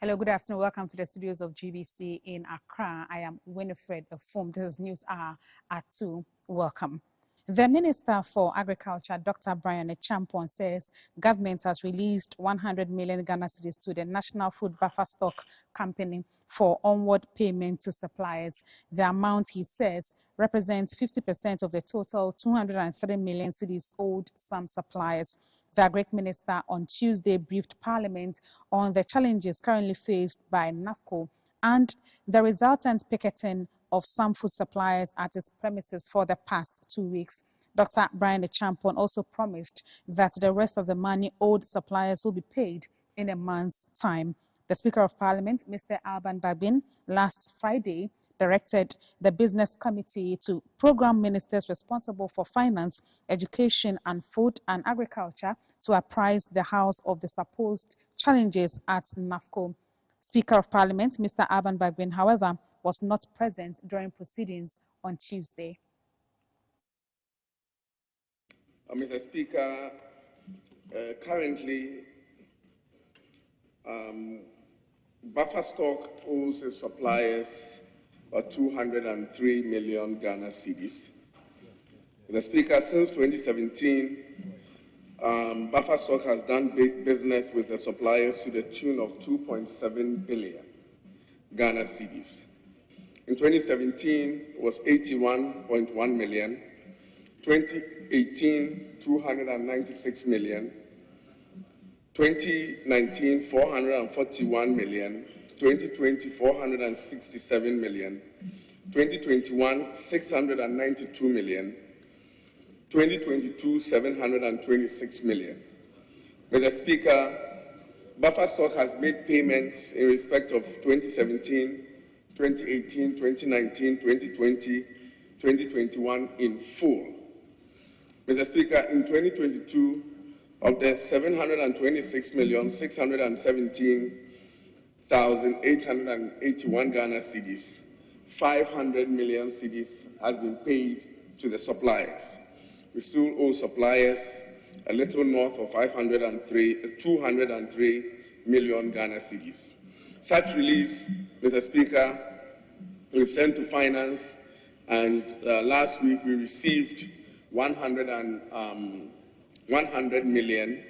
Hello, good afternoon. Welcome to the studios of GBC in Accra. I am Winifred Afum. This is News Hour at 2. Welcome. The Minister for Agriculture, Dr. Brian Acheampong, says government has released 100 million Ghana cedis to the National Food Buffer Stock Company for onward payment to suppliers. The amount, he says, represents 50% of the total 203 million cedis owed some suppliers. The Agric Minister on Tuesday briefed Parliament on the challenges currently faced by NAFCO and the resultant picketing of some food suppliers at its premises for the past 2 weeks. Dr. Brian Acheampong also promised that the rest of the money owed suppliers will be paid in a month's time. The Speaker of Parliament, Mr. Alban Bagbin, last Friday directed the Business Committee to program ministers responsible for finance, education and food and agriculture to apprise the House of the supposed challenges at NAFCO. Speaker of Parliament, Mr. Alban Bagbin, however, was not present during proceedings on Tuesday. Mr. Speaker, currently, buffer stock owes its suppliers about 203 million Ghana cedis. Mr. Speaker, since 2017, buffer stock has done big business with the suppliers to the tune of 2.7 billion Ghana cedis. In 2017, it was 81.1 million. 2018, 296 million. 2019, 441 million. 2020, 467 million. 2021, 692 million. 2022, 726 million. Mr. Speaker, buffer stock has made payments in respect of 2017, 2018, 2019, 2020, 2021 in full. Mr. Speaker, in 2022, of the 726,617,881 Ghana cedis, 500 million cedis has been paid to the suppliers. We still owe suppliers a little north of 203 million Ghana cedis. Such release, Mr. Speaker, we've sent to finance, and last week we received 100 million,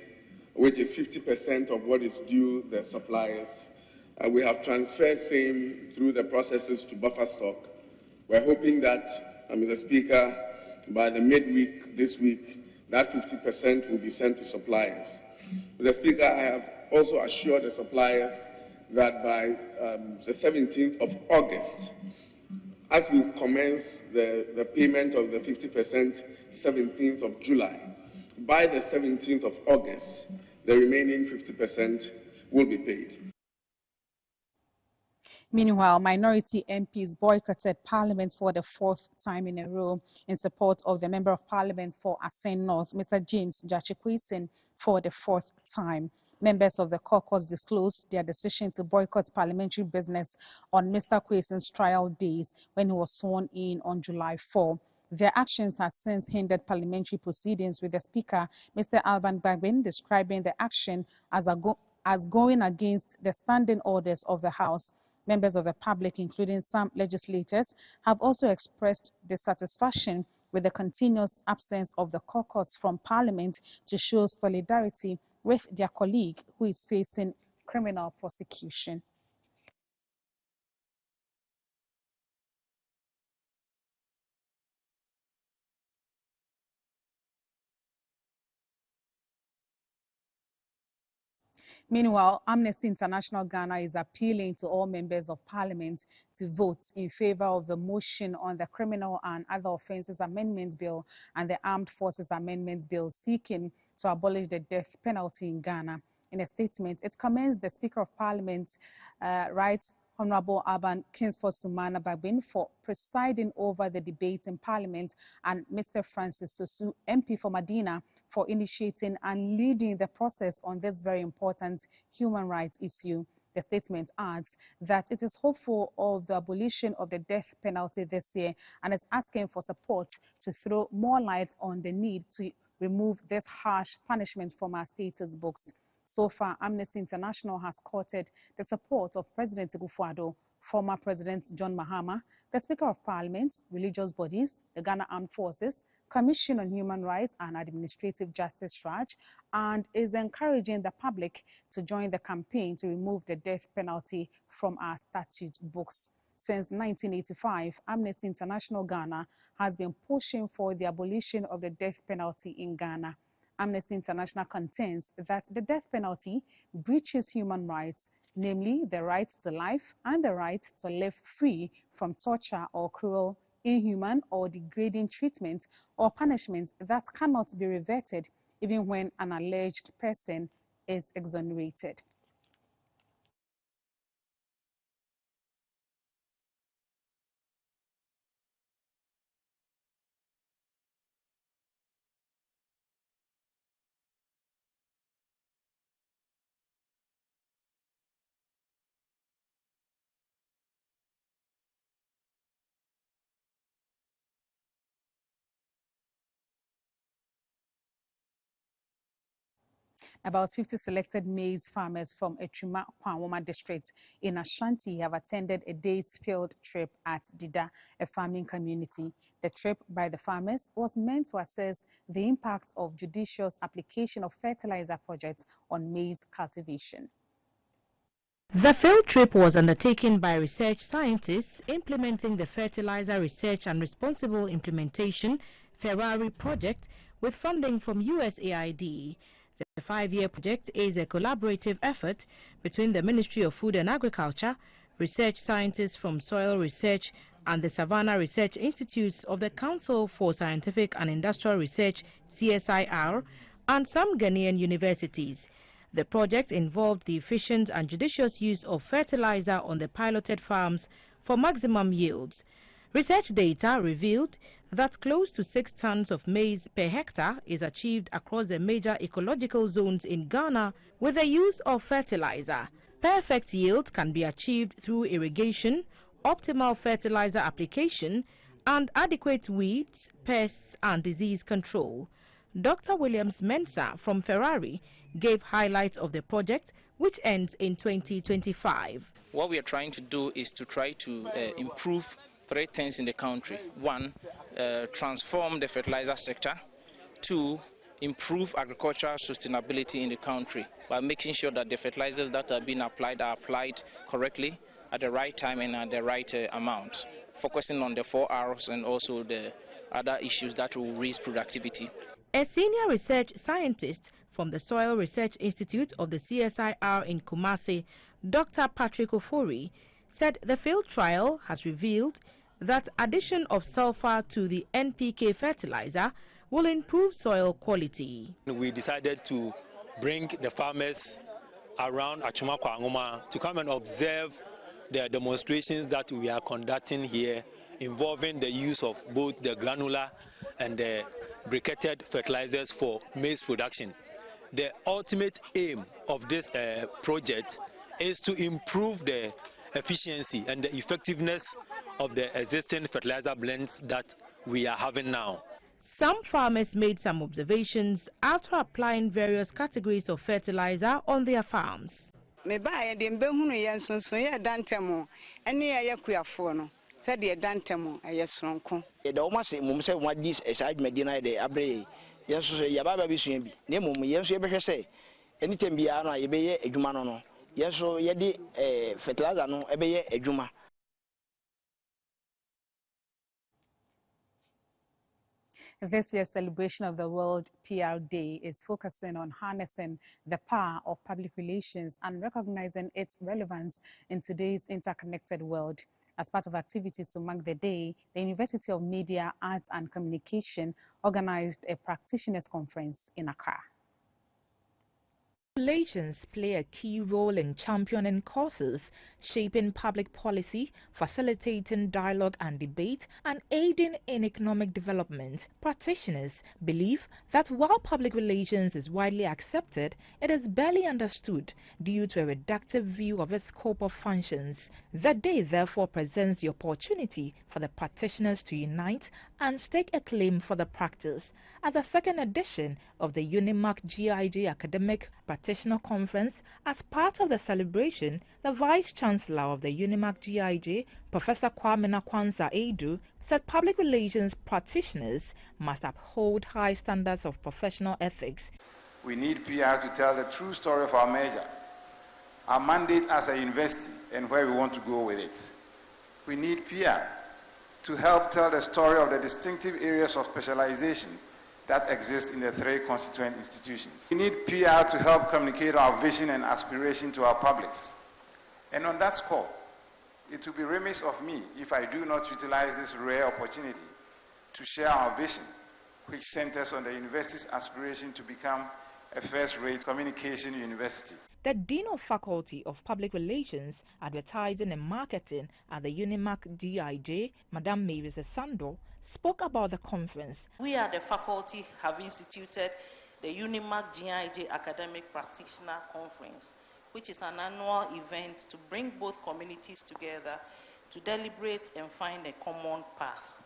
which is 50% of what is due the suppliers. We have transferred same through the processes to buffer stock. We're hoping that, Mr. Speaker, by the midweek this week, that 50% will be sent to suppliers. Mr. Speaker, I have also assured the suppliers that by the 17th of August, as we commence the payment of the 50%, 17th of July, by the 17th of August, the remaining 50% will be paid. Meanwhile, minority MPs boycotted Parliament for the 4th time in a row in support of the Member of Parliament for Assin North, Mr. James Gyakye Quayson, for the 4th time. Members of the caucus disclosed their decision to boycott parliamentary business on Mr. Quayson's trial days when he was sworn in on July 4. Their actions have since hindered parliamentary proceedings, with the Speaker, Mr. Alban Bagbin, describing the action as going against the standing orders of the House. Members of the public, including some legislators, have also expressed dissatisfaction with the continuous absence of the caucus from Parliament to show solidarity with their colleague who is facing criminal prosecution. Meanwhile, Amnesty International Ghana is appealing to all members of Parliament to vote in favor of the motion on the Criminal and Other Offences Amendment Bill and the Armed Forces Amendment Bill seeking to abolish the death penalty in Ghana. In a statement, it commends the Speaker of Parliament, Right Honorable Alban Kingsford Sumana Bagbin, for presiding over the debate in Parliament, and Mr. Francis Sosu, MP for Medina, for initiating and leading the process on this very important human rights issue. The statement adds that it is hopeful of the abolition of the death penalty this year and is asking for support to throw more light on the need to remove this harsh punishment from our status books. So far, Amnesty International has courted the support of President Akufo-Addo, former President John Mahama, the Speaker of Parliament, religious bodies, the Ghana Armed Forces, Commission on Human Rights and Administrative Justice Tribunal, and is encouraging the public to join the campaign to remove the death penalty from our statute books. Since 1985, Amnesty International Ghana has been pushing for the abolition of the death penalty in Ghana. Amnesty International contends that the death penalty breaches human rights, namely the right to life and the right to live free from torture or cruel, inhuman or degrading treatment or punishment that cannot be reverted even when an alleged person is exonerated. About 50 selected maize farmers from Etrima Kwanwoma district in Ashanti have attended a day's field trip at Dida, a farming community. The trip by the farmers was meant to assess the impact of judicious application of fertilizer projects on maize cultivation. The field trip was undertaken by research scientists implementing the Fertilizer Research and Responsible Implementation Ferrari project with funding from USAID. The 5-year project is a collaborative effort between the Ministry of Food and Agriculture, research scientists from Soil Research and the Savannah Research Institutes of the Council for Scientific and Industrial Research (CSIR), and some Ghanaian universities. The project involved the efficient and judicious use of fertilizer on the piloted farms for maximum yields. Research data revealed that close to 6 tons of maize per hectare is achieved across the major ecological zones in Ghana with the use of fertilizer. Perfect yield can be achieved through irrigation, optimal fertilizer application, and adequate weeds, pests, and disease control. Dr. Williams Mensah from Ferrari gave highlights of the project, which ends in 2025. What we are trying to do is to try to improve 3 things in the country. 1, transform the fertilizer sector. 2, improve agricultural sustainability in the country by making sure that the fertilizers that are being applied are applied correctly at the right time and at the right amount, focusing on the 4 R's and also the other issues that will raise productivity. A senior research scientist from the Soil Research Institute of the CSIR in Kumasi, Dr. Patrick Ofori, said the field trial has revealed that addition of sulfur to the NPK fertilizer will improve soil quality. We decided to bring the farmers around Etrima Kwanwoma to come and observe the demonstrations that we are conducting here involving the use of both the granular and the briquetted fertilizers for maize production. The ultimate aim of this project is to improve the efficiency and the effectiveness of the existing fertilizer blends that we are having now. Some farmers made some observations after applying various categories of fertilizer on their farms. This year's celebration of the World PR Day is focusing on harnessing the power of public relations and recognizing its relevance in today's interconnected world. As part of activities to mark the day, the University of Media, Arts and Communication organized a practitioners conference in Accra. Relations play a key role in championing causes, shaping public policy, facilitating dialogue and debate, and aiding in economic development. Practitioners believe that while public relations is widely accepted, it is barely understood due to a reductive view of its scope of functions. The day therefore presents the opportunity for the practitioners to unite and stake a claim for the practice. At the second edition of the Unimark GIJ Academic Practitioner Conference, as part of the celebration, the Vice-Chancellor of the UNIMAC GIJ, Professor Kwame Nakwanza Edu, said public relations practitioners must uphold high standards of professional ethics. We need PR to tell the true story of our major, our mandate as a university, and where we want to go with it. We need PR to help tell the story of the distinctive areas of specialization that exist in the 3 constituent institutions. We need PR to help communicate our vision and aspiration to our publics. And on that score, it would be remiss of me if I do not utilize this rare opportunity to share our vision, which centers on the university's aspiration to become a first-rate communication university. The Dean of Faculty of Public Relations, Advertising and Marketing at the UNIMAC GIJ, Madame Mavis Sando, spoke about the conference. We at the faculty have instituted the UNIMAC GIJ Academic Practitioner Conference, which is an annual event to bring both communities together to deliberate and find a common path.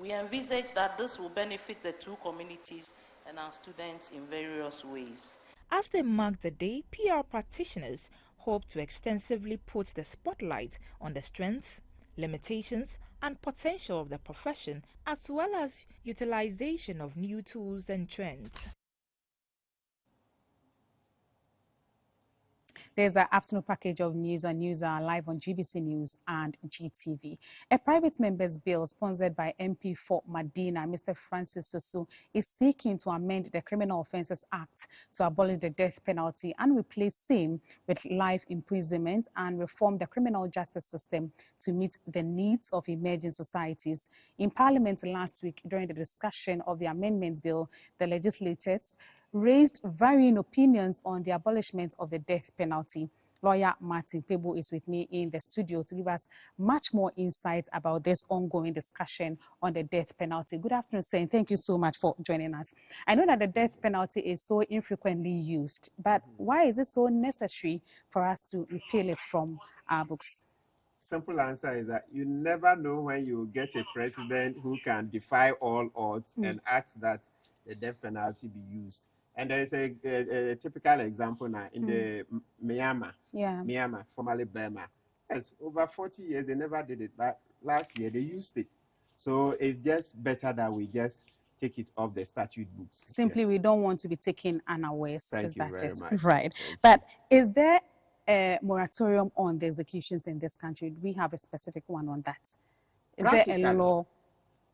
We envisage that this will benefit the 2 communities and our students in various ways. As they mark the day, PR practitioners hope to extensively put the spotlight on the strengths, limitations, and potential of the profession, as well as utilization of new tools and trends. There's an afternoon package of news on NewsHour live on GBC News and GTV. A private member's bill sponsored by MP for Madina, Mr. Francis Soso, is seeking to amend the Criminal Offences Act to abolish the death penalty and replace same with life imprisonment and reform the criminal justice system to meet the needs of emerging societies. In Parliament last week, during the discussion of the amendment bill, the legislators raised varying opinions on the abolishment of the death penalty. Lawyer Martin Pebo is with me in the studio to give us much more insight about this ongoing discussion on the death penalty. Good afternoon, sir, and thank you so much for joining us. I know that the death penalty is so infrequently used, but why is it so necessary for us to repeal it from our books? Simple answer is that you never know when you get a president who can defy all odds and ask that the death penalty be used. And there is a typical example now in the Myanmar, formerly Burma. Yes, over 40 years, they never did it, but last year they used it. So it's just better that we just take it off the statute books. Simply, we don't want to be taken unawares. Thank you very much. Right. But is there a moratorium on the executions in this country? Do we have a specific one on that? Is there a law?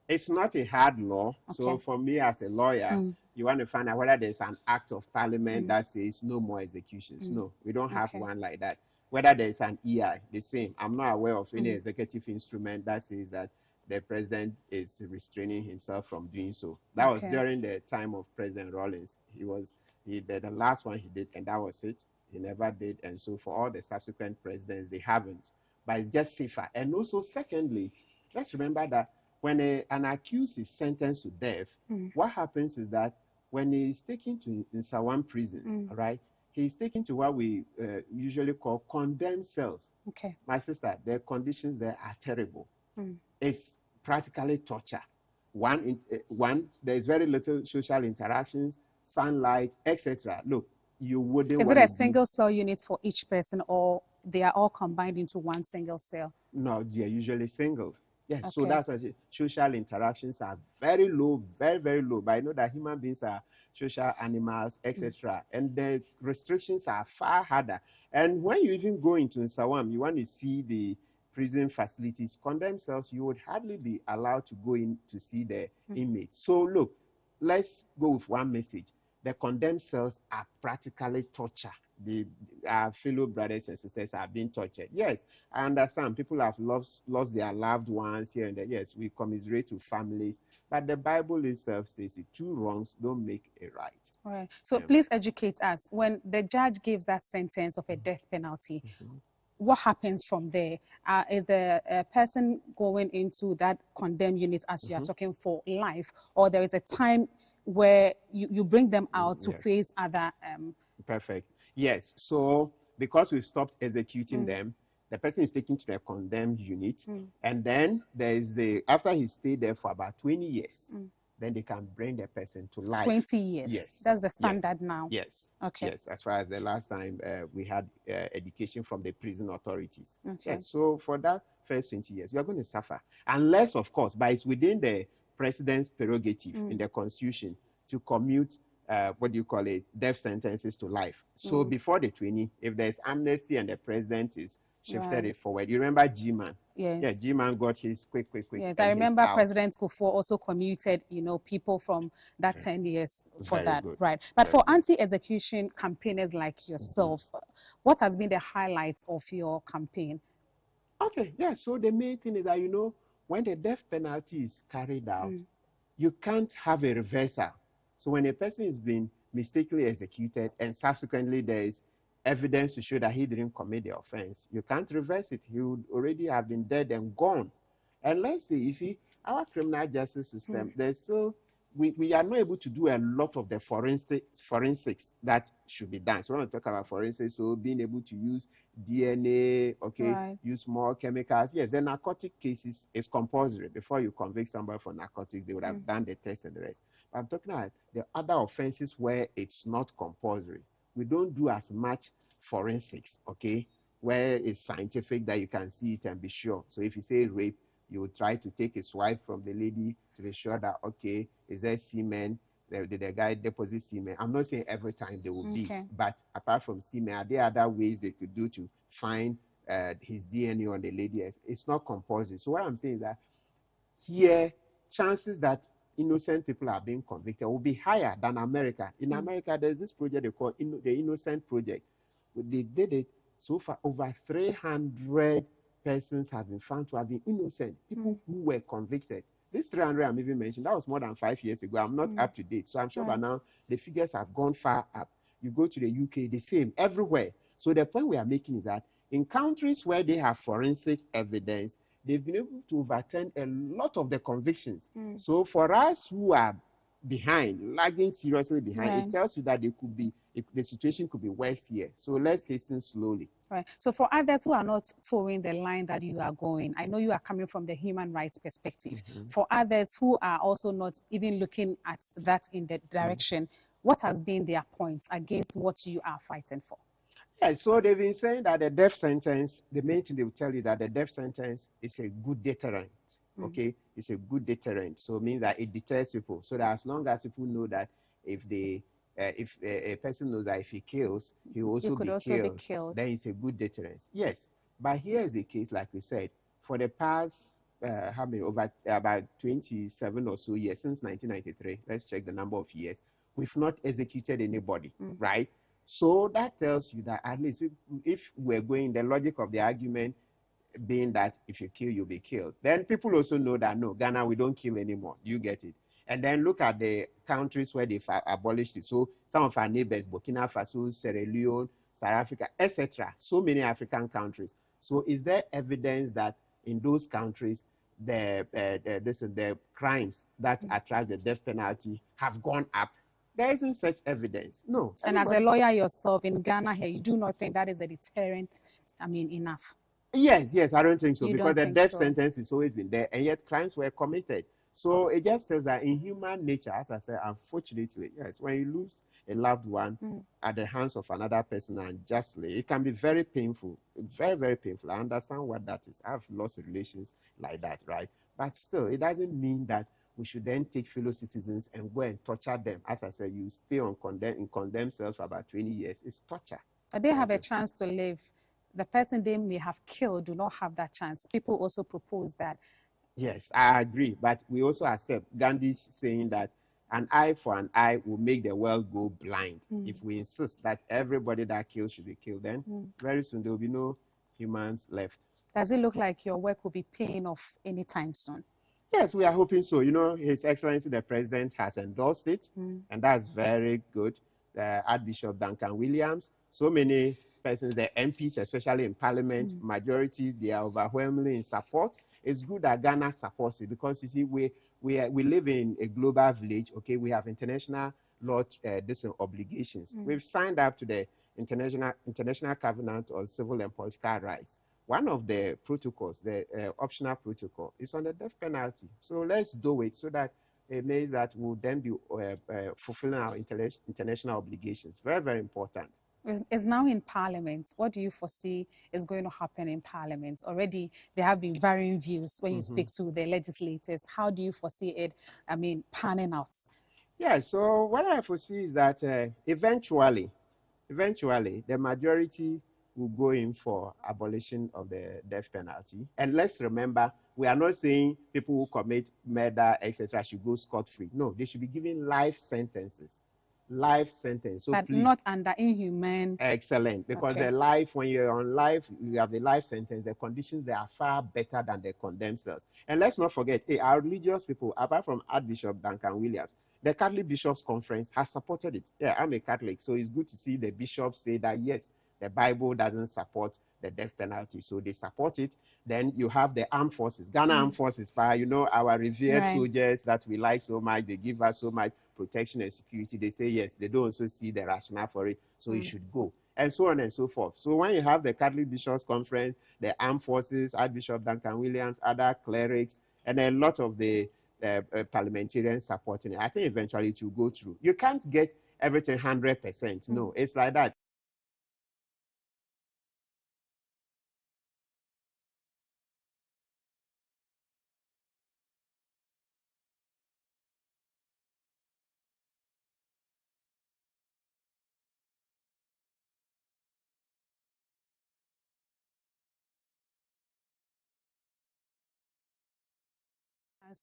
It's not a hard law. Okay. So for me as a lawyer, you want to find out whether there's an act of parliament that says no more executions. No, we don't have one like that. Whether there's an EI, the same. I'm not aware of any executive instrument that says that the president is restraining himself from doing so. That was during the time of President Rawlings. He did the last one he did, and that was it. He never did. And so for all the subsequent presidents, they haven't. But it's just safer. And also, secondly, let's remember that when an accused is sentenced to death, what happens is that when he is taken to Nsawam prisons, right, he is taken to what we usually call condemned cells. Okay. My sister, the conditions there are terrible. It's practically torture. One, there's very little social interactions, sunlight, etc. Look, you wouldn't. Is it a single cell unit for each person, or they are all combined into one single cell? No, they're usually singles. Yes, so that's why social interactions are very low, very, very low. But I know that human beings are social animals, etc. And the restrictions are far harder. And when you even go into Nsawam, you want to see the prison facilities, condemned cells, you would hardly be allowed to go in to see the inmates. So look, let's go with one message. The condemned cells are practically torture. Our fellow brothers and sisters are being tortured. Yes, I understand people have lost their loved ones here and there. Yes, we commiserate to families, but the Bible itself says two wrongs don't make a right. All right. So please educate us. When the judge gives that sentence of a death penalty, what happens from there? Is the person going into that condemned unit as you are talking for life, or there is a time where you bring them out to face other... Perfect. Yes. So because we've stopped executing them, the person is taken to the condemned unit. And then there is after he stayed there for about 20 years, then they can bring the person to life. 20 years. Yes. That's the standard now. Yes. Okay. Yes. As far as the last time we had education from the prison authorities. Okay. Yes. So for that first 20 years, you are going to suffer. Unless, of course, but it's within the president's prerogative in the constitution to commute, death sentences to life. So before the 20, if there's amnesty and the president is shifted it forward. You remember G-Man? Yes. Yeah, G-Man got his quick. Yes, I remember President Kufuor also commuted, people from that 10 years for Very that, good. right? But Very for anti-execution campaigners like yourself, what has been the highlights of your campaign? Okay, yeah, so the main thing is that, when the death penalty is carried out, you can't have a reversal. So when a person is being mistakenly executed and subsequently there is evidence to show that he didn't commit the offense, you can't reverse it. He would already have been dead and gone. And let's say, you see, our criminal justice system, there's still, we are not able to do a lot of the forensics that should be done. So when we talk about forensics, so being able to use DNA, use more chemicals. Yes, the narcotic cases is compulsory. Before you convict somebody for narcotics, they would have done the test and the rest. But I'm talking about the other offenses where it's not compulsory. We don't do as much forensics, where it's scientific that you can see it and be sure. So if you say rape, you will try to take a swipe from the lady to be sure that, is there semen? Did the guy deposit semen? I'm not saying every time they will be, but apart from semen, are there other ways they could do to find his DNA on the lady? It's not compulsory. So what I'm saying is that here, chances that innocent people are being convicted will be higher than America. In America, there's this project they call the Innocent Project. They did it so far. Over 300 persons have been found to have been innocent, people who were convicted. This 300 I'm even mentioned, that was more than 5 years ago. I'm not up to date. So I'm sure by now the figures have gone far up. You go to the UK, the same, everywhere. So the point we are making is that in countries where they have forensic evidence, they've been able to overturn a lot of the convictions. So for us who are behind, lagging seriously behind, it tells you that the situation could be worse here. So let's hasten slowly. Right. So for others who are not towing the line that you are going, I know you are coming from the human rights perspective. For others who are also not even looking at that in the direction, what has been their point against what you are fighting for? Yeah, so they've been saying that the death sentence, the main thing they will tell you that the death sentence is a good deterrent. It's a good deterrent. So it means that it deters people. So that as long as people know that if a person knows that if he kills, he will also be killed, then it's a good deterrence. Yes, but here is the case, like we said, for the past about 27 or so years, since 1993, let's check the number of years, we've not executed anybody, right? So that tells you that at least if we're going, the logic of the argument being that if you kill, you'll be killed, then people also know that, no, Ghana, we don't kill anymore. You get it? And then look at the countries where they've abolished it. So some of our neighbors, Burkina Faso, Sierra Leone, South Africa, etc. So many African countries. So is there evidence that in those countries, the crimes that attract the death penalty have gone up? There isn't such evidence. No. And as a lawyer yourself in Ghana here, you do not think that is a deterrent, enough? Yes, I don't think so, because the death sentence has always been there, and yet crimes were committed. So it just tells that in human nature, as I said, unfortunately, yes, when you lose a loved one at the hands of another person unjustly, it can be very painful, very, very painful. I understand what that is. I've lost relations like that, right? But still, it doesn't mean that we should then take fellow citizens and go and torture them. As I said, you stay on condemned cells for about 20 years. It's torture. But they have a chance to live. The person they may have killed do not have that chance. People also propose that. Yes, I agree. But we also accept Gandhi's saying that an eye for an eye will make the world go blind. If we insist that everybody that kills should be killed, then very soon there will be no humans left. Does it look like your work will be paying off anytime soon? Yes, we are hoping so. His Excellency the President has endorsed it, and that's very good. Archbishop Duncan Williams, so many persons, the MPs, especially in Parliament, majority, they are overwhelmingly in support. It's good that Ghana supports it because, you see, we live in a global village, we have international law obligations. We've signed up to the International Covenant on Civil and Political Rights. One of the protocols, the optional protocol, is on the death penalty. So let's do it so that it means that we'll then be fulfilling our international obligations. Very, very important. It's now in Parliament. What do you foresee is going to happen in Parliament? Already, there have been varying views when you speak to the legislators. How do you foresee it, panning out? Yeah, so what I foresee is that eventually, the majority will go in for abolition of the death penalty. And let's remember, we are not saying people who commit murder, etc., should go scot-free. No, they should be given life sentences. Life sentence. So but please, not under inhumane. Excellent. Because the life, when you're on life, you have a life sentence, the conditions, they are far better than the condemned cells. And let's not forget, our religious people, apart from Archbishop Duncan Williams, the Catholic Bishops' Conference has supported it. Yeah, I'm a Catholic, so it's good to see the bishops say that, yes, the Bible doesn't support the death penalty, so they support it. Then you have the armed forces, Ghana Armed Forces, our revered soldiers that we like so much, they give us so much protection and security. They say, yes, they don't also see the rationale for it, so it should go, and so on and so forth. So when you have the Catholic Bishops' Conference, the armed forces, Archbishop Duncan Williams, other clerics, and a lot of the parliamentarians supporting it, I think eventually it will go through. You can't get everything 100%. No, it's like that.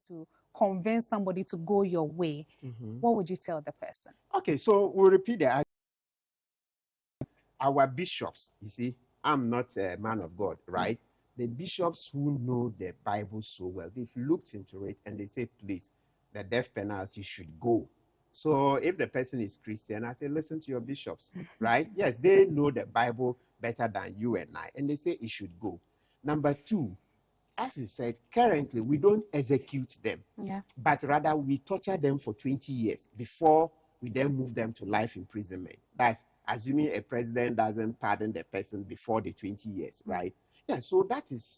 To convince somebody to go your way, what would you tell the person? Okay, so we'll repeat that. Our bishops, you see, I'm not a man of God, right? The bishops who know the Bible so well, they've looked into it and they say, please, the death penalty should go. So if the person is Christian, I say, listen to your bishops, right? Yes, they know the Bible better than you and I, and they say it should go. Number two, as you said, currently we don't execute them, but rather we torture them for 20 years before we then move them to life imprisonment. That's assuming a president doesn't pardon the person before the 20 years, right? Yeah, so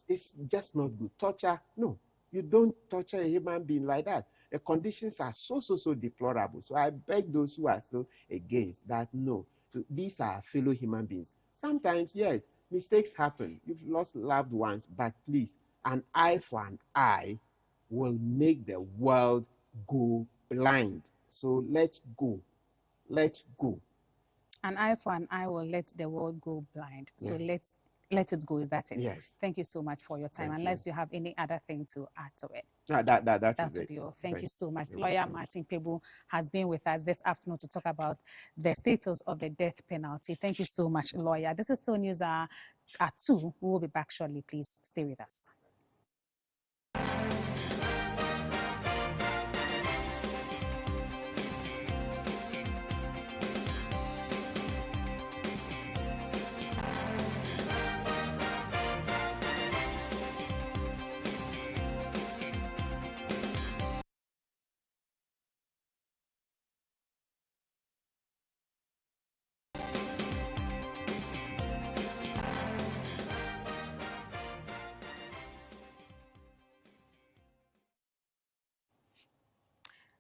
it's just not good. Torture, no, you don't torture a human being like that. The conditions are so deplorable. So I beg those who are still against that, no, these are fellow human beings. Sometimes, yes, mistakes happen. You've lost loved ones, but please, an eye for an eye will make the world go blind. So let's go. Let's go. An eye for an eye will let the world go blind. So let it go. Is that it? Yes. Thank you so much for your time. Unless you have any other thing to add to it. That's it. Thank you so much. Lawyer Martin Kpebu has been with us this afternoon to talk about the status of the death penalty. Thank you so much, lawyer. This is still news at 2. We will be back shortly. Please stay with us.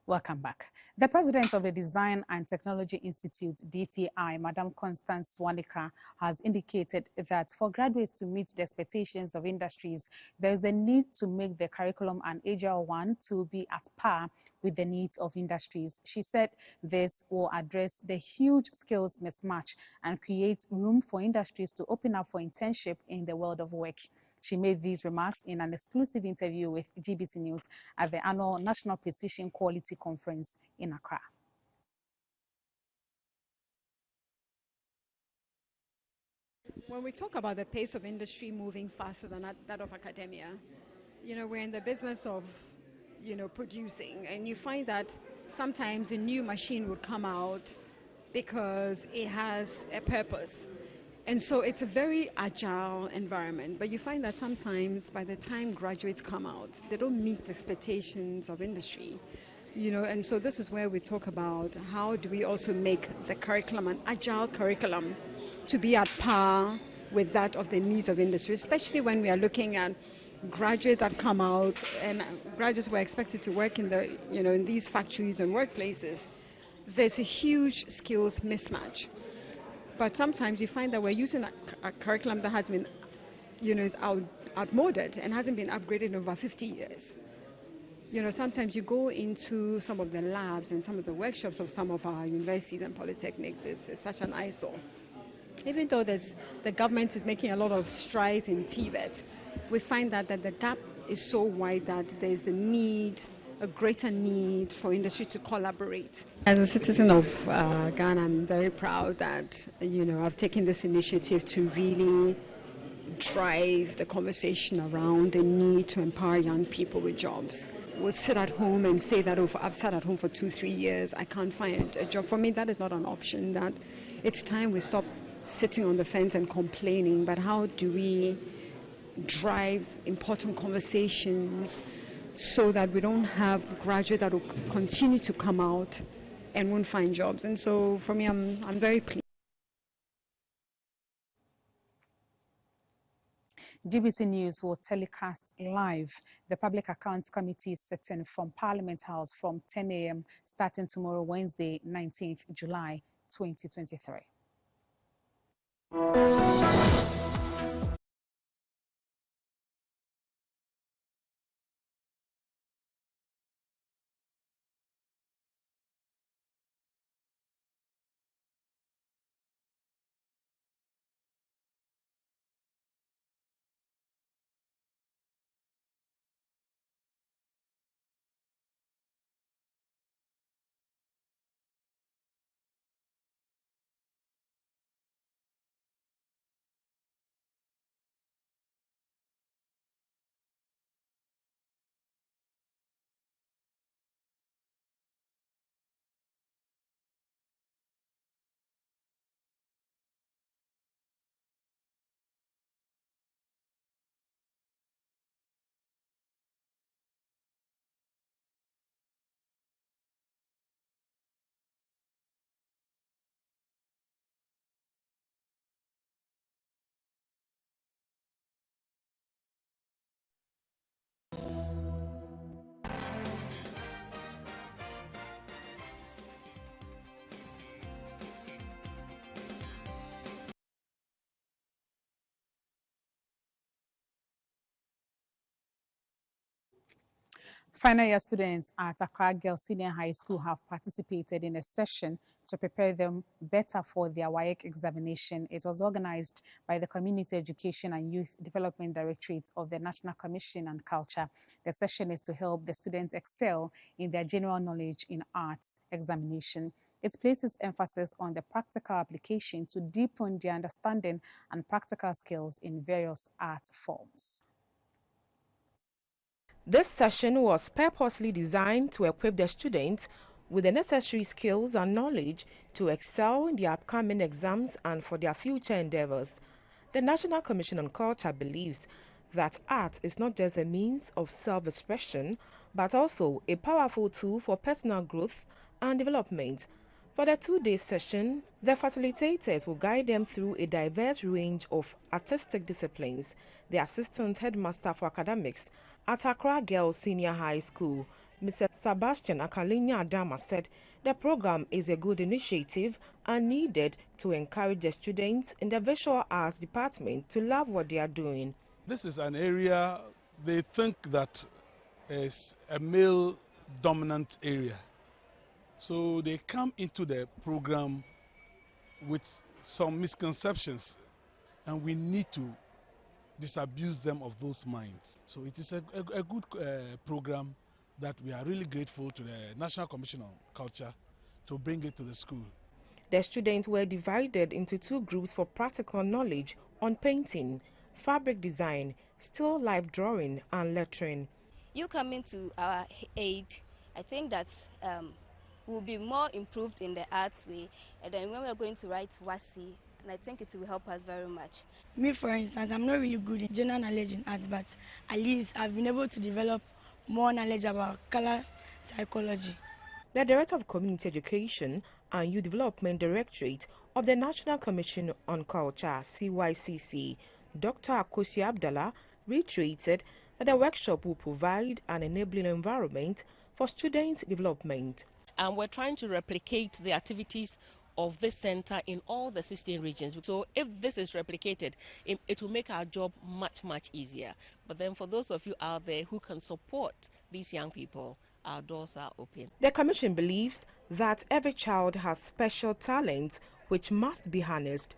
Welcome back. The president of the Design and Technology Institute, DTI, Madam Constance Swanika, has indicated that for graduates to meet the expectations of industries, there is a need to make the curriculum an agile one to be at par with the needs of industries. She said this will address the huge skills mismatch and create room for industries to open up for internship in the world of work. She made these remarks in an exclusive interview with GBC News at the annual National Precision Quality Conference in Accra. When we talk about the pace of industry moving faster than that of academia, we're in the business of, producing, and you find that sometimes a new machine would come out because it has a purpose. And so it's a very agile environment, but you find that sometimes by the time graduates come out, they don't meet the expectations of industry. And so this is where we talk about how do we also make the curriculum an agile curriculum to be at par with that of the needs of industry, especially when we are looking at graduates that come out, and graduates were expected to work in the, in these factories and workplaces, there's a huge skills mismatch. But sometimes you find that we're using a curriculum that has been, is outmoded and hasn't been upgraded in over 50 years. Sometimes you go into some of the labs and some of the workshops of some of our universities and polytechnics, it's such an eyesore. Even though the government is making a lot of strides in TVET, we find that the gap is so wide that there's a greater need for industry to collaborate. As a citizen of Ghana, I'm very proud that, I've taken this initiative to really drive the conversation around the need to empower young people with jobs. We'll sit at home and say that, I've sat at home for 2-3 years, I can't find a job. For me, that is not an option. That it's time we stop sitting on the fence and complaining, but how do we drive important conversations so that we don't have graduates that will continue to come out and won't find jobs. And so for me, I'm very pleased. GBC News will telecast live the Public Accounts Committee sitting from Parliament House from 10 a.m. starting tomorrow, Wednesday, 19th July 2023. Final year students at Accra Girls Senior High School have participated in a session to prepare them better for their WAEC examination. It was organized by the Community Education and Youth Development Directorate of the National Commission on Culture. The session is to help the students excel in their general knowledge in arts examination. It places emphasis on the practical application to deepen their understanding and practical skills in various art forms. This session was purposely designed to equip the students with the necessary skills and knowledge to excel in the upcoming exams and for their future endeavors. The National Commission on Culture believes that art is not just a means of self-expression, but also a powerful tool for personal growth and development. For the two-day session, the facilitators will guide them through a diverse range of artistic disciplines. The Assistant Headmaster for Academics at Accra Girls Senior High School, Mr. Sebastian Akalinya Adama, said the program is a good initiative and needed to encourage the students in the visual arts department to love what they are doing. This is an area they think that is a male-dominant area. So they come into the program with some misconceptions, and we need to disabuse them of those minds. So it is a good program that we are really grateful to the National Commission on Culture to bring it to the school. The students were divided into two groups for practical knowledge on painting, fabric design, still life drawing and lettering. You coming to our aid, I think that we'll be more improved in the arts way, and then when we're going to write WASI, and I think it will help us very much. Me, for instance, I'm not really good in general knowledge in arts, but at least I've been able to develop more knowledge about color psychology. The Director of Community Education and Youth Development Directorate of the National Commission on Culture, CYCC, Dr. Akosi Abdallah, reiterated that the workshop will provide an enabling environment for students' development. And we're trying to replicate the activities of this center in all the 16 regions. So if this is replicated, it will make our job much, much easier. But then for those of you out there who can support these young people, our doors are open. The Commission believes that every child has special talents which must be harnessed.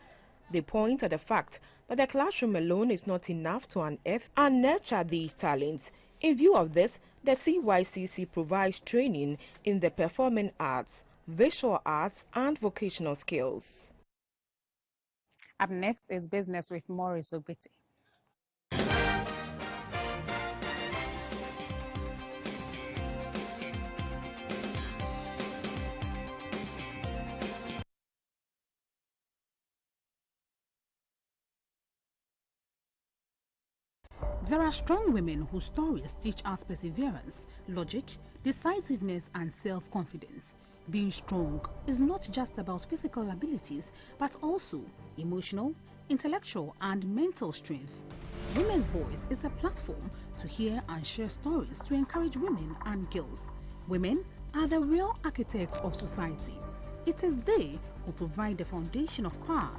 They point at the fact that the classroom alone is not enough to unearth and nurture these talents. In view of this, the CYCC provides training in the performing arts, visual arts and vocational skills. Up next is Business with Maurice Ogbiti. There are strong women whose stories teach us perseverance, logic, decisiveness and self-confidence. Being strong is not just about physical abilities, but also emotional, intellectual and mental strength. Women's Voice is a platform to hear and share stories to encourage women and girls. Women are the real architects of society. It is they who provide the foundation of power,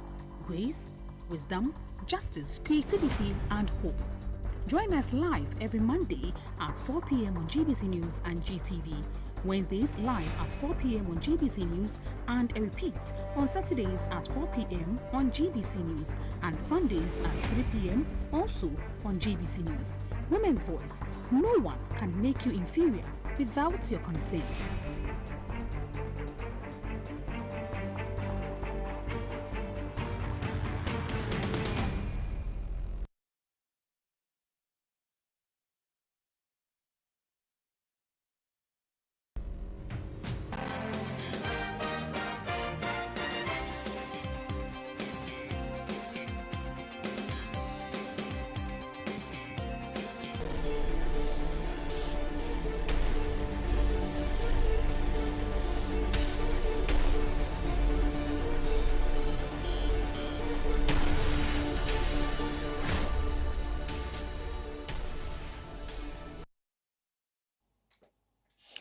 grace, wisdom, justice, creativity and hope. Join us live every Monday at 4 p.m. on GBC News and GTV, Wednesdays live at 4 p.m. on GBC News and a repeat on Saturdays at 4 p.m. on GBC News and Sundays at 3 p.m. also on GBC News. Women's Voice. No one can make you inferior without your consent.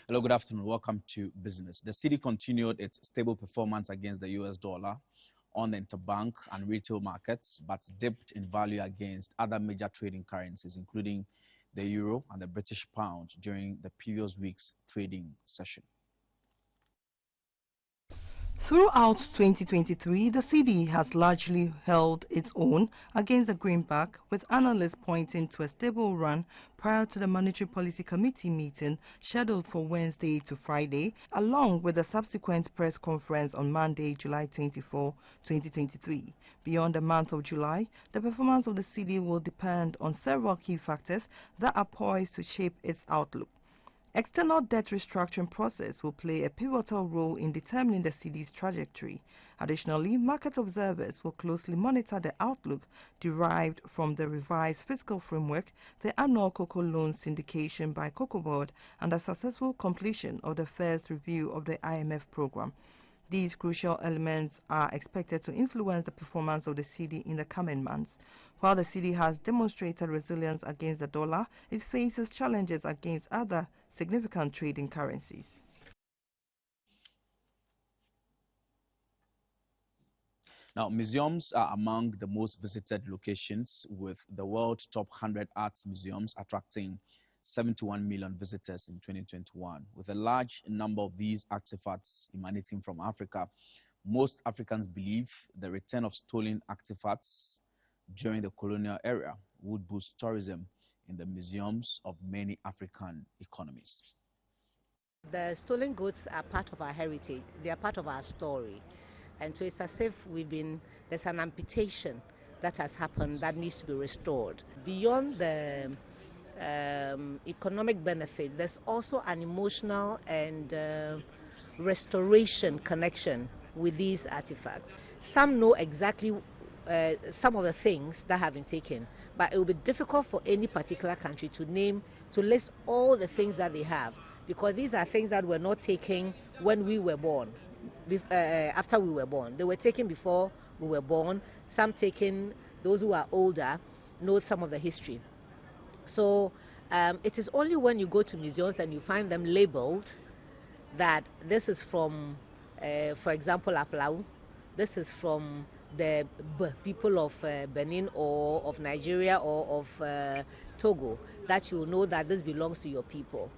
Hello, good afternoon. Welcome to Business. The cedi continued its stable performance against the US dollar on the interbank and retail markets, but dipped in value against other major trading currencies, including the euro and the British pound during the previous week's trading session. Throughout 2023, the cedi has largely held its own against the greenback, with analysts pointing to a stable run prior to the Monetary Policy Committee meeting scheduled for Wednesday to Friday, along with the subsequent press conference on Monday, July 24, 2023. Beyond the month of July, the performance of the cedi will depend on several key factors that are poised to shape its outlook. External debt restructuring process will play a pivotal role in determining the cedi's trajectory. Additionally, market observers will closely monitor the outlook derived from the revised fiscal framework, the annual cocoa loan syndication by Cocoa Board, and the successful completion of the first review of the IMF program. These crucial elements are expected to influence the performance of the cedi in the coming months. While the cedi has demonstrated resilience against the dollar, it faces challenges against other significant trading currencies. Now, museums are among the most visited locations, with the world's top 100 arts museums attracting 71 million visitors in 2021. With a large number of these artifacts emanating from Africa, most Africans believe the return of stolen artifacts during the colonial era would boost tourism in the museums of many African economies. The stolen goods are part of our heritage. They are part of our story. And so it's as if there's an amputation that has happened that needs to be restored. Beyond the economic benefit, there's also an emotional and restoration connection with these artifacts. Some know exactly some of the things that have been taken, but it will be difficult for any particular country to list all the things that they have, because these are things that were not taken when we were born, after we were born. They were taken before we were born. Some taken, those who are older know some of the history. So It is only when you go to museums and you find them labeled that this is from, for example, Aflau, this is from the people of Benin or of Nigeria or of Togo, that you know that this belongs to your people.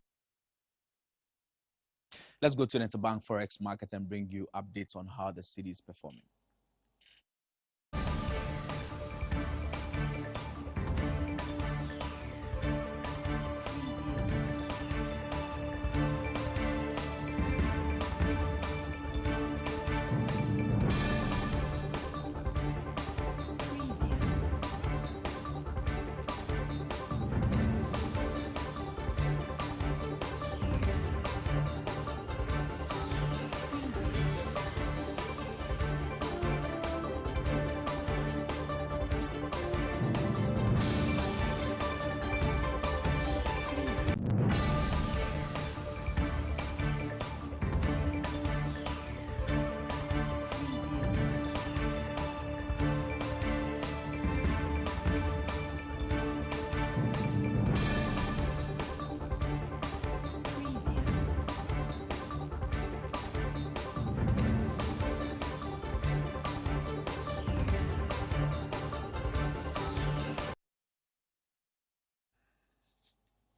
Let's go to Interbank Forex Market and bring you updates on how the city is performing.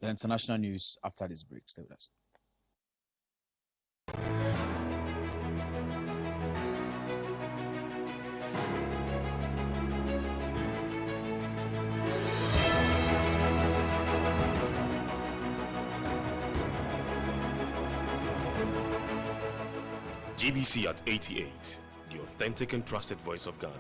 The international news after this break. Stay with us. GBC at 88, the authentic and trusted voice of Ghana.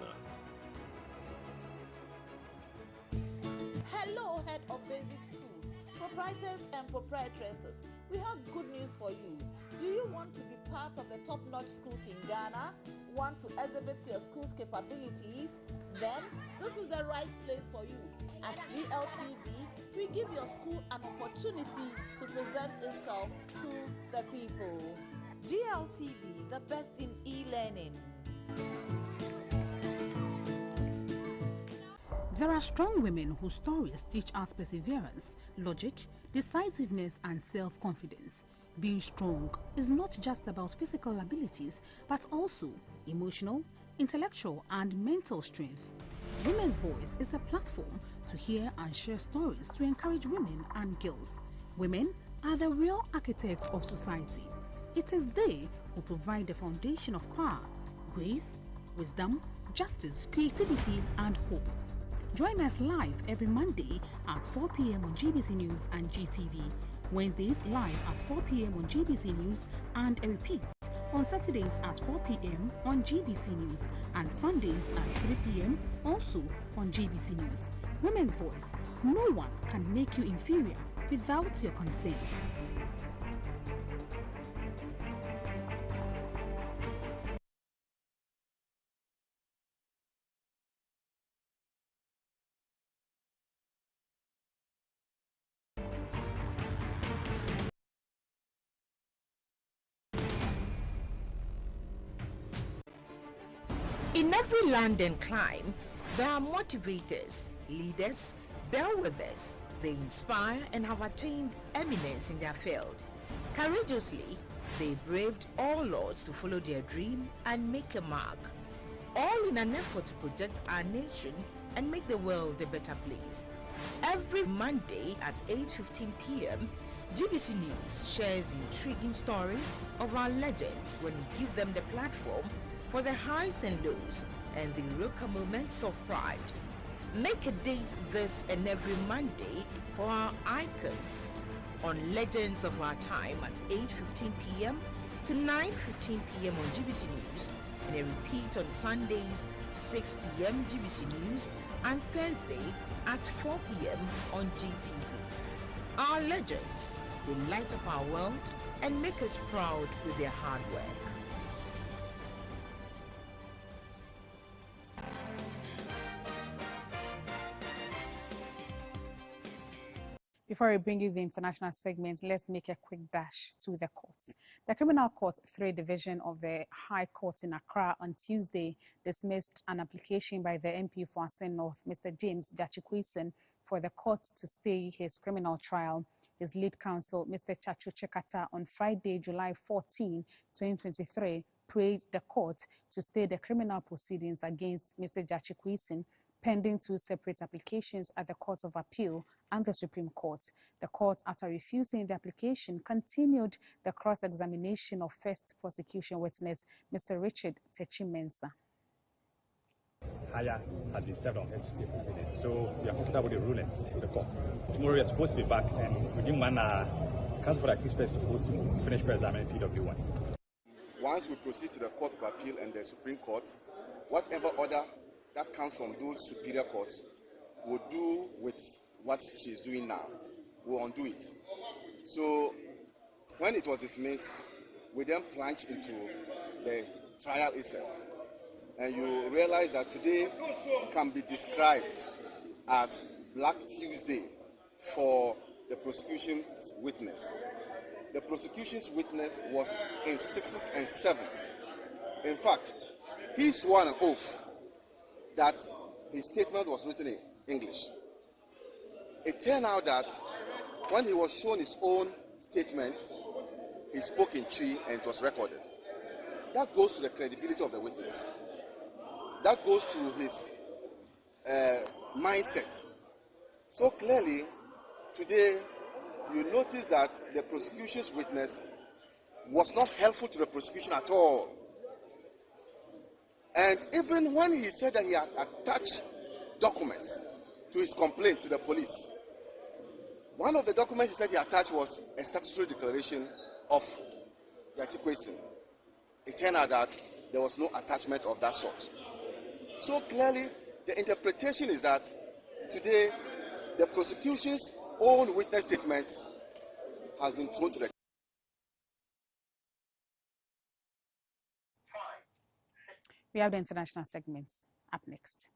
Hello, head of basic schools, proprietors and proprietresses. We have good news for you. Do you want to be part of the top-notch schools in Ghana? Want to exhibit your school's capabilities? Then this is the right place for you. At GLTV, we give your school an opportunity to present itself to the people. GLTV, the best in e-learning. There are strong women whose stories teach us perseverance, logic, decisiveness, and self-confidence. Being strong is not just about physical abilities, but also emotional, intellectual, and mental strength. Women's Voice is a platform to hear and share stories to encourage women and girls. Women are the real architects of society. It is they who provide the foundation of power, grace, wisdom, justice, creativity, and hope. Join us live every Monday at 4 p.m. on GBC News and GTV, Wednesdays live at 4 p.m. on GBC News and a repeat on Saturdays at 4 p.m. on GBC News and Sundays at 3 p.m. also on GBC News. Women's Voice. No one can make you inferior without your consent. In every land and climb, there are motivators, leaders, bellwethers. They inspire and have attained eminence in their field. Courageously, they braved all odds to follow their dream and make a mark, all in an effort to protect our nation and make the world a better place. Every Monday at 8:15 p.m., GBC News shares intriguing stories of our legends when we give them the platform for the highs and lows and the Eureka moments of pride. Make a date this and every Monday for our icons on Legends of Our Time at 8:15 p.m. to 9:15 p.m. on GBC News, and a repeat on Sundays 6 p.m. GBC News and Thursday at 4 p.m. on GTV. Our legends, they light up our world and make us proud with their hard work. Before we bring you the international segments, let's make a quick dash to the courts. The Criminal Court 3 Division of the High Court in Accra on Tuesday dismissed an application by the MP for Assin North, Mr. James Jachikwisun, for the court to stay his criminal trial. His lead counsel, Mr. Chachu Chekata, on Friday, July 14, 2023, prayed the court to stay the criminal proceedings against Mr. Gyakye pending two separate applications at the Court of Appeal and the Supreme Court. The court, after refusing the application, continued the cross-examination of first prosecution witness, Mr. Richard Techimensa. Higher has been served on HCA proceeding, so we are comfortable with the ruling to the court. Tomorrow we are supposed to be back, and within 1 hour, Council for the Accused is supposed to finish examining PW1. Once we proceed to the Court of Appeal and the Supreme Court, whatever order that comes from those superior courts will do with what she's doing now. We'll undo it. So when it was dismissed, we then plunged into the trial itself. And you realize that today can be described as Black Tuesday for the prosecution's witness. The prosecution's witness was in 6s and 7s. In fact, he swore an oath that his statement was written in English. It turned out that when he was shown his own statement, he spoke in Twi and it was recorded. That goes to the credibility of the witness. That goes to his mindset. So clearly, today, you notice that the prosecution's witness was not helpful to the prosecution at all. And even when he said that he had attached documents to his complaint to the police, one of the documents he said he attached was a statutory declaration of Gyakye. It turned out that there was no attachment of that sort. So clearly, the interpretation is that today, the prosecution's own witness statement has been thrown to the. We have the international segments up next.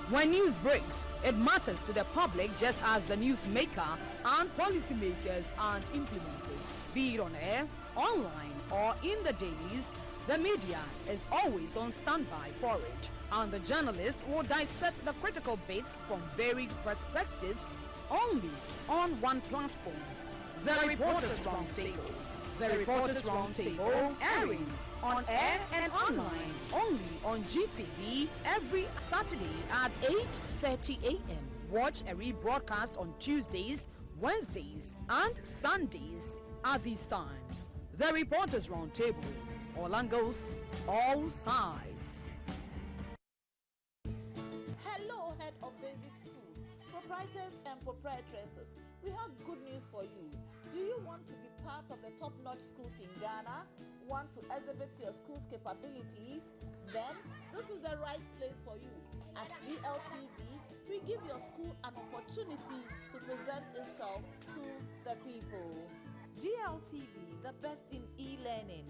When news breaks, it matters to the public just as the newsmaker and policymakers and implementers. Be it on air, online, or in the dailies, the media is always on standby for it. And the journalists will dissect the critical bits from varied perspectives only on one platform. The Reporters Roundtable. The Reporters Roundtable airing on air and online only on GTV every Saturday at 8:30 a.m. Watch a rebroadcast on Tuesdays, Wednesdays, and Sundays at these times. The Reporters Roundtable. All angles, all sides. Hello, head of basic schools, proprietors and proprietresses. We have good news for you. Do you want to be part of the top-notch schools in Ghana? Want to exhibit your school's capabilities? Then this is the right place for you. At GLTV, we give your school an opportunity to present itself to the people. GLTV, the best in e-learning.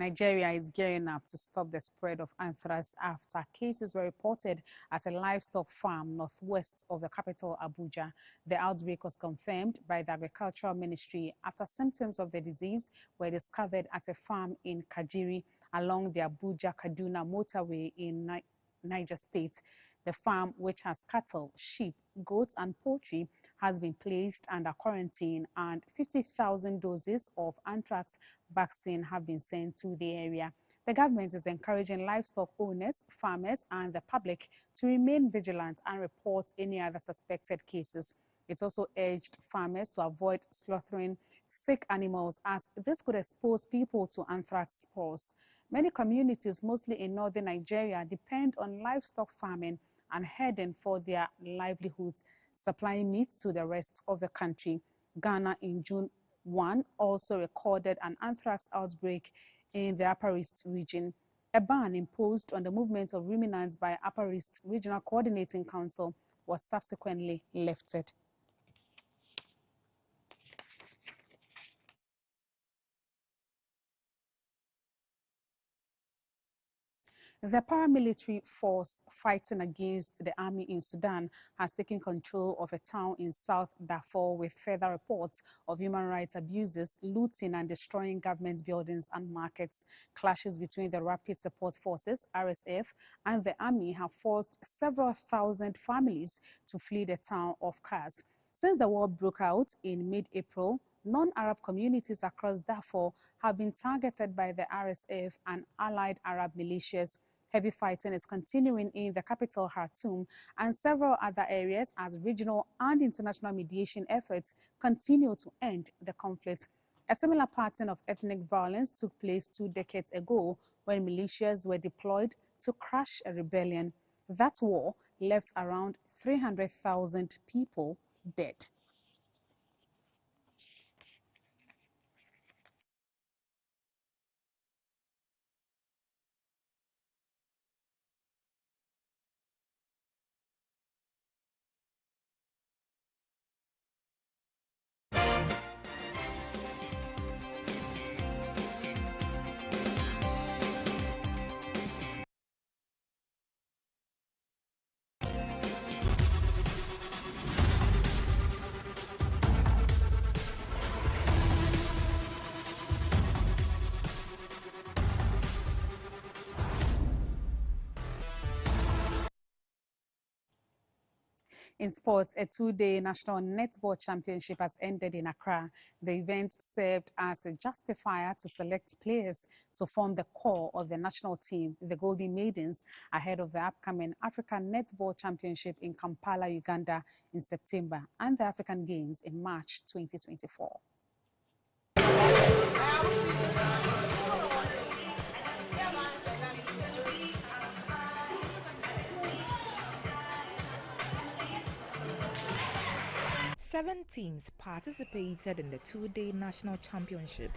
Nigeria is gearing up to stop the spread of anthrax after cases were reported at a livestock farm northwest of the capital, Abuja. The outbreak was confirmed by the Agricultural Ministry after symptoms of the disease were discovered at a farm in Kajiri along the Abuja-Kaduna motorway in Niger State. The farm, which has cattle, sheep, goats and poultry, has been placed under quarantine, and 50,000 doses of anthrax vaccine have been sent to the area. The government is encouraging livestock owners, farmers and the public to remain vigilant and report any other suspected cases. It also urged farmers to avoid slaughtering sick animals, as this could expose people to anthrax spores. Many communities, mostly in northern Nigeria, depend on livestock farming and herding for their livelihoods, supplying meat to the rest of the country. Ghana in June 1 also recorded an anthrax outbreak in the Upper East region. A ban imposed on the movement of ruminants by Upper East Regional Coordinating Council was subsequently lifted. The paramilitary force fighting against the army in Sudan has taken control of a town in South Darfur with further reports of human rights abuses, looting and destroying government buildings and markets. Clashes between the Rapid Support Forces, RSF, and the army have forced several thousand families to flee the town of Kars. Since the war broke out in mid-April, non-Arab communities across Darfur have been targeted by the RSF and allied Arab militias. Heavy fighting is continuing in the capital, Khartoum, and several other areas as regional and international mediation efforts continue to end the conflict. A similar pattern of ethnic violence took place 2 decades ago when militias were deployed to crush a rebellion. That war left around 300,000 people dead. In sports, a 2-day national netball championship has ended in Accra. The event served as a justifier to select players to form the core of the national team, the Golden Maidens, ahead of the upcoming African Netball Championship in Kampala, Uganda in September and the African Games in March 2024. 7 teams participated in the 2-day national championship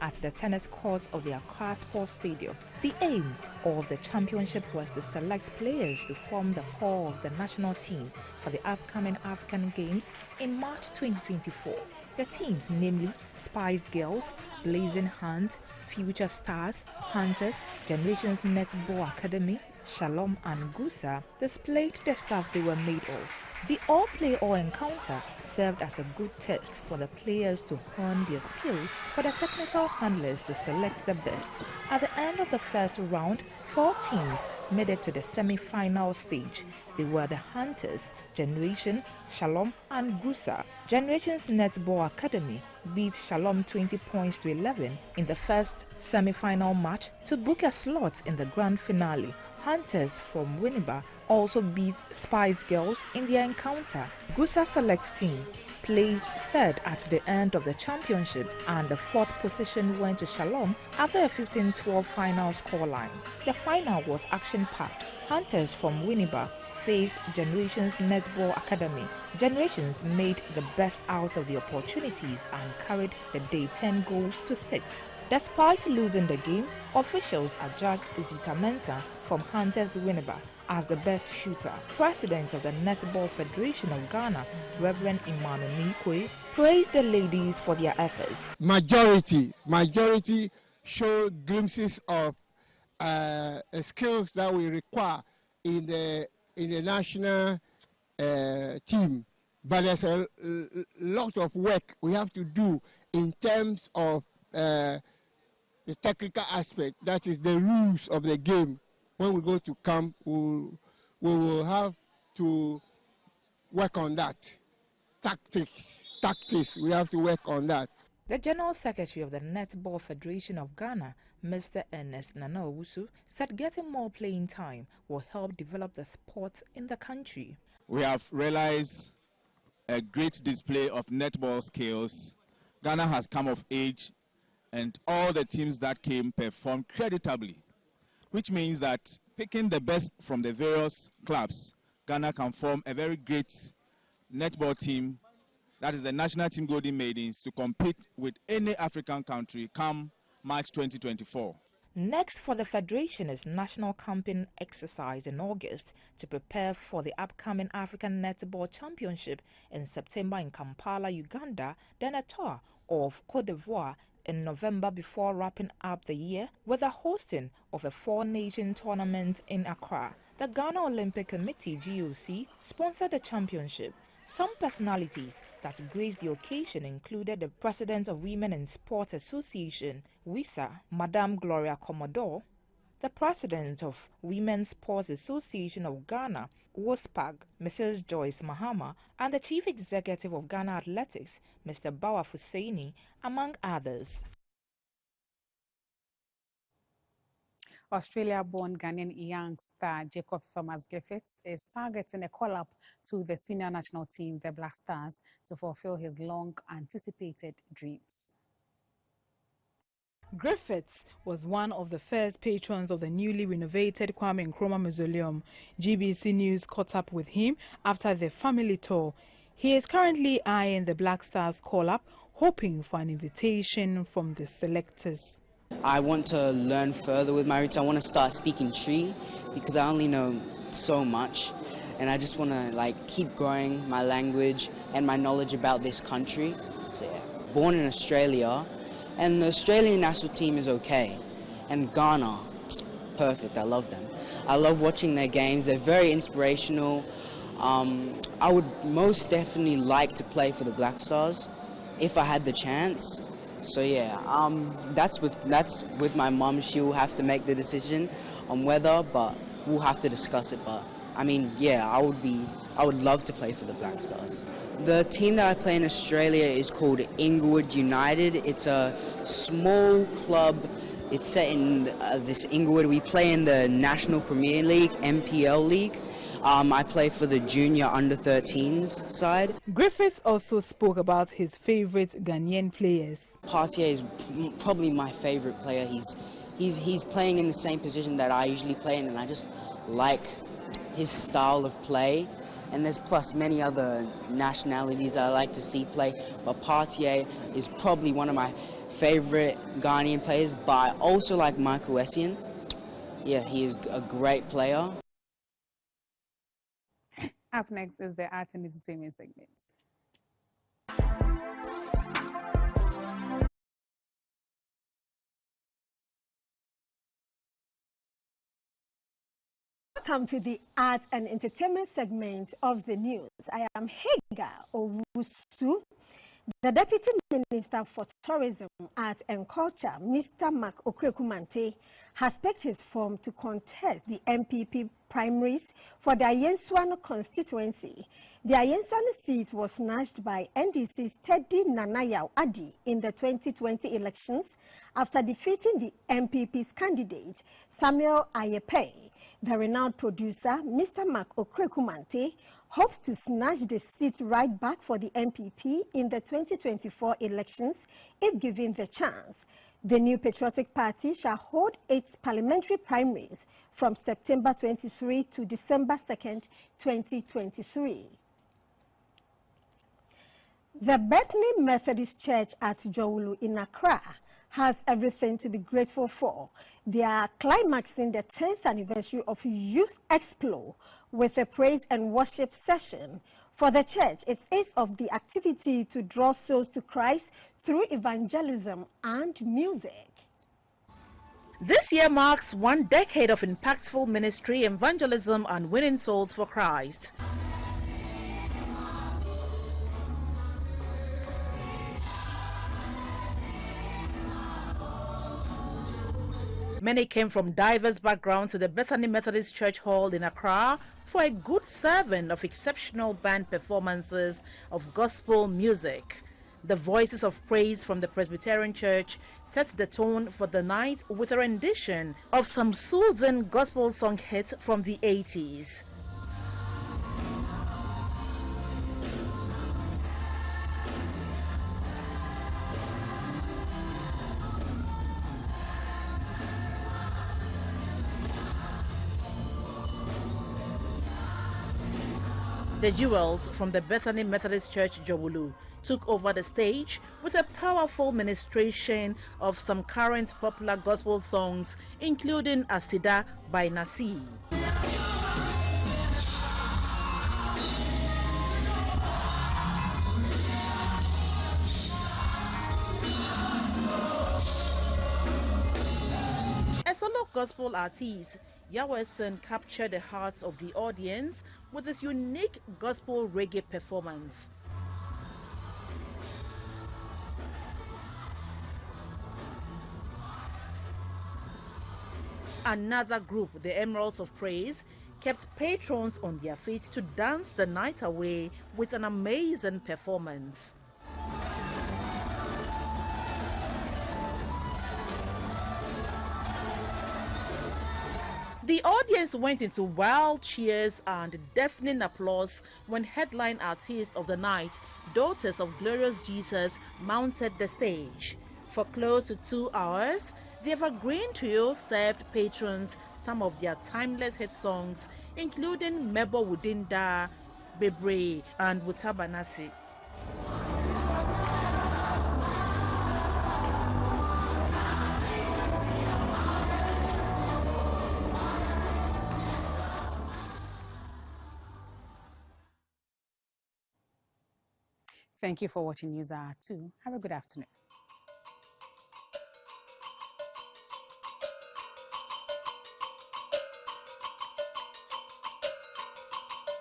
at the tennis courts of the Accra Sports Stadium. The aim of the championship was to select players to form the core of the national team for the upcoming African Games in March 2024. The teams, namely Spice Girls, Blazing Hand, Future Stars, Hunters, Generations Netball Academy, Shalom and Gusa, displayed the stuff they were made of. The all-play-all encounter served as a good test for the players to hone their skills, for the technical handlers to select the best. At the end of the first round, 4 teams made it to the semi-final stage. They were the Hunters, Generation, Shalom and Gusa. Generations Netball Academy beat Shalom 20 points to 11 in the first semi-final match to book a slot in the grand finale. Hunters from Winneba also beat Spice Girls in their encounter. Gusa Select team placed 3rd at the end of the championship, and the 4th position went to Shalom after a 15-12 final scoreline. The final was action-packed. Hunters from Winneba faced Generations Netball Academy. Generations made the best out of the opportunities and carried the day 10 goals to 6. Despite losing the game, officials adjudged Zita Mensah from Hunters Winneba as the best shooter. President of the Netball Federation of Ghana, Reverend Emmanuel Nikwe, praised the ladies for their efforts. Majority show glimpses of skills that we require in the national team, but there's a lot of work we have to do in terms of the technical aspect, that is the rules of the game. When we go to camp, we will have to work on that. Tactics, we have to work on that. The General Secretary of the Netball Federation of Ghana, Mr. Ernest Nana Owusu, said getting more playing time will help develop the sport in the country. We have realized a great display of netball skills. Ghana has come of age, and all the teams that came performed creditably, which means that picking the best from the various clubs, Ghana can form a very great netball team, that is the national team Golden Maidens, to compete with any African country come March 2024. Next for the Federation is National Camping Exercise in August to prepare for the upcoming African Netball Championship in September in Kampala, Uganda, then a tour of Cote d'Ivoire in November before wrapping up the year with the hosting of a four-nation tournament in Accra. The Ghana Olympic Committee (GOC) sponsored the championship. Some personalities that graced the occasion included the President of Women in Sport Association, WISA, Madame Gloria Commodore, the President of Women's Sports Association of Ghana, WOSPAG, Mrs. Joyce Mahama, and the Chief Executive of Ghana Athletics, Mr. Bawa Fusaini, among others. Australia-born Ghanaian young star Jacob Thomas Griffiths is targeting a call-up to the senior national team, the Black Stars, to fulfill his long-anticipated dreams. Griffiths was one of the first patrons of the newly renovated Kwame Nkrumah Mausoleum. GBC News caught up with him after the family tour. He is currently eyeing the Black Stars call-up, hoping for an invitation from the selectors. I want to learn further with my roots. I want to start speaking Tree because I only know so much, and I just want to keep growing my language and my knowledge about this country. So yeah, born in Australia, and the Australian national team is okay, and Ghana, perfect. I love them. I love watching their games. They're very inspirational. I would most definitely like to play for the Black Stars if I had the chance. So yeah, that's with my mum. She will have to make the decision on whether, but we'll have to discuss it. But I mean, yeah, I would love to play for the Black Stars. The team that I play in Australia is called Inglewood United. It's a small club. It's set in this Inglewood. We play in the National Premier League, MPL League. I play for the junior under-13s side. Griffiths also spoke about his favorite Ghanaian players. Partier is probably my favorite player. He's playing in the same position that I usually play in, and I just like his style of play. And there's plus many other nationalities I like to see play, but Partier is probably one of my favorite Ghanaian players, but I also like Michael Essien. Yeah, he is a great player. Up next is the art and entertainment segments. Welcome to the art and entertainment segment of the news. I am Hagar Owusu. The Deputy Minister for Tourism, Art and Culture, Mr. Mark Okrekumante, has picked his form to contest the MPP primaries for the Ayenswano constituency. The Ayenswano seat was snatched by NDC's Teddy Nanayao Adi in the 2020 elections after defeating the MPP's candidate, Samuel Ayepe. The renowned producer, Mr. Mark Okrekumante, hopes to snatch the seat right back for the MPP in the 2024 elections if given the chance. The New Patriotic Party shall hold its parliamentary primaries from September 23 to December 2nd, 2023. The Bethany Methodist Church at Jowulu in Accra has everything to be grateful for. They are climaxing the 10th anniversary of Youth Explore with a praise and worship session. For the church, it is of the activity to draw souls to Christ through evangelism and music. This year marks 1 decade of impactful ministry, evangelism, and winning souls for Christ. Many came from diverse backgrounds to the Bethany Methodist Church Hall in Accra for a good serving of exceptional band performances of gospel music. The voices of praise from the Presbyterian Church sets the tone for the night with a rendition of some soothing gospel song hits from the 80s. The jewels from the Bethany Methodist Church Jowulu took over the stage with a powerful ministration of some current popular gospel songs, including Asida by Nasi. gospel artist Yaweson captured the hearts of the audience with his unique gospel reggae performance. Another group, the Emeralds of Praise, kept patrons on their feet to dance the night away with an amazing performance. The audience went into wild cheers and deafening applause when headline artist of the night, Daughters of Glorious Jesus, mounted the stage. For close to 2 hours, the Evergreen Trio served patrons some of their timeless hit songs, including Mebo Wudinda, Bebre, and Wutabanasi. Thank you for watching News Hour 2. Have a good afternoon.